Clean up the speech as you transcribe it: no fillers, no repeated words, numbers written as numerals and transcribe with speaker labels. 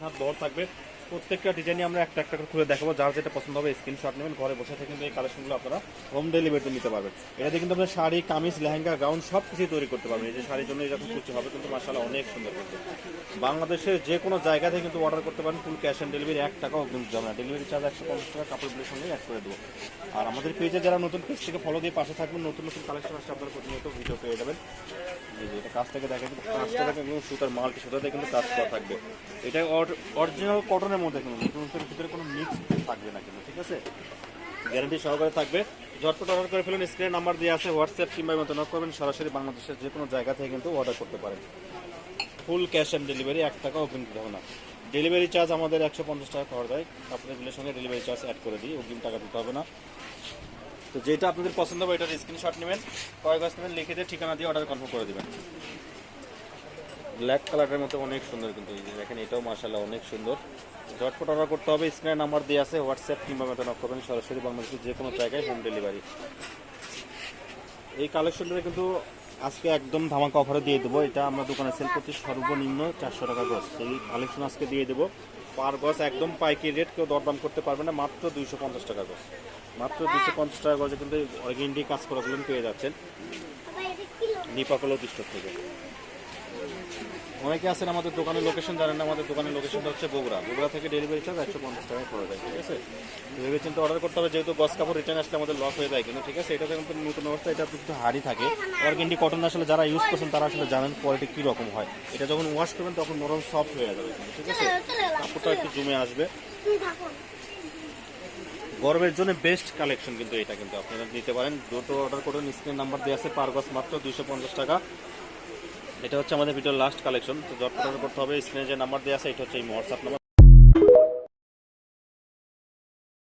Speaker 1: হাত বহর থাকবে। প্রত্যেকটা ডিজাইনই আমরা একটা একটা করে খুলে দেখাবো, যার যেটা পছন্দ হবে স্ক্রিনশট নেবেন। ঘরে বসে থেকে কিন্তু এই কালেকশনগুলো আপনারা হোম ডেলিভারিতে নিতে পারবেন। এটাতে কিন্তু আপনার শাড়ি, কামিজ, লেহেঙ্গা, গাউন সব কিছুই তৈরি করতে পারবেন। এই যে শাড়ির জন্য এরকম কুচি হবে কিন্তু মাশাআল্লাহ অনেক সুন্দর। কিন্তু বাংলাদেশের যে কোনো জায়গা থেকে কিন্তু অর্ডার করতে পারেন, ফুল ক্যাশ অন ডেলিভারি, 1 টাকাও কিন্তু যাবে না। ডেলিভারি চার্জ 150 টাকা কাপড়গুলোর সঙ্গে অ্যাড করে দেবো। আর আমাদের পেজে যারা নতুন, পেজ থেকে ফলো দিয়ে পাশে থাকবেন, নতুন নতুন কালেকশন আসলে আপনারা প্রতিনিয়ত ভিডিও পেয়ে যাবেন। এই যে এটা কাজ থেকে দেখেন, কাজটা দেখেন এবং সুতার মাল্টি সুতাতে কিন্তু কাজ করা থাকবে। এটা অরিজিনাল কটনের মধ্যে কিন্তু নতুন ভিতরে কোনো মিক্স থাকবে না কিন্তু, ঠিক আছে, গ্যারান্টি সহকারে থাকবে। ঝটপট অর্ডার করে ফেলুন। স্ক্রিনে নাম্বার দিয়ে আছে, হোয়াটসঅ্যাপ কিংবা মতো নক করবেন। সরাসরি বাংলাদেশের যে কোনো জায়গা থেকে কিন্তু অর্ডার করতে পারেন। ফুল ক্যাশ অন ডেলিভারি, 1 টাকাও কিন্তু দেবো না। ডেলিভারি চার্জ আমাদের 150 টাকা খরচ হয়। আপনাদের বিলের সঙ্গে ডেলিভারি চার্জ অ্যাড করে দিই, অগ্রিম টাকা দিতে হবে না। তো যেটা আপনাদের পছন্দ হবে এটার স্ক্রিনশট নেবেন, কয় গজ নেবেন লিখে দিয়ে ঠিকানা দিয়ে অর্ডার কনফার্ম করে দেবেন। ব্ল্যাক কালারের মতো অনেক সুন্দর কিন্তু, এই যে দেখেন এটাও মাশাআল্লাহ অনেক সুন্দর। ঝটপট অর্ডার করতে হবে। স্ক্রিনে নাম্বার দিয়ে আছে, হোয়াটসঅ্যাপ কিংবা মেটা নক করবেন। সরাসরি বাংলাদেশের যে কোনো জায়গায় হোম ডেলিভারি। এই কালেকশনটা কিন্তু আজকে একদম ধামাকা অফারে দিয়ে দেবো। এটা আমরা দোকানে সেল করছি সর্বনিম্ন 400 টাকা গজ। এই কালেকশন আজকে দিয়ে দেবো পার গজ একদম পাইকারি রেট, কেউ দরদাম করতে পারবে না। মাত্র 250 টাকা গজ, মাত্র 250 টাকা গজে কিন্তু অর্গেন্ডি কাজ করাগুলো পেয়ে যাচ্ছেন নিপাকলো ডিস্ট্রিক্ট থেকে। অনেকে আছেন আমাদের দোকানের লোকেশন জানেন না। আমাদের দোকানের লোকেশনটা হচ্ছে বগুড়া থেকে ডেলিভারি চার্জ 150 টাকা করে দেয়, ঠিক আছে। ভেবে চিন্তে অর্ডার করতে হবে, যেহেতু গস কাপড় রিটার্ন আসলে আমাদের লস হয়ে যায় কিন্তু, ঠিক আছে। এটা কিন্তু নতুন অবস্থা, এটা কিন্তু হাড়ি থাকে। অর্গেন্ডি কটন আসলে যারা ইউজ করছেন তারা আসলে জানেন কোয়ালিটি কী রকম হয়। এটা যখন ওয়াশ করবেন তখন নরম সফট হয়ে যাবে, ঠিক আছে। কাপড়টা একটু জমে আসবে। গরমের জন্য বেস্ট কালেকশন কিন্তু এটা, কিন্তু আপনারা নিতে পারেন। দুটো অর্ডার করুন, স্ক্রিন নাম্বার দিয়ে আছে, পার গজ মাত্র 250 টাকা। এটা হচ্ছে আমাদের ভিডিওর লাস্ট কালেকশন। তো জট অর্ডার করতে হবে, স্ক্রিনে যে নাম্বার দেওয়া আছে এটা হচ্ছে এই হোয়াটসঅ্যাপ নাম্বার।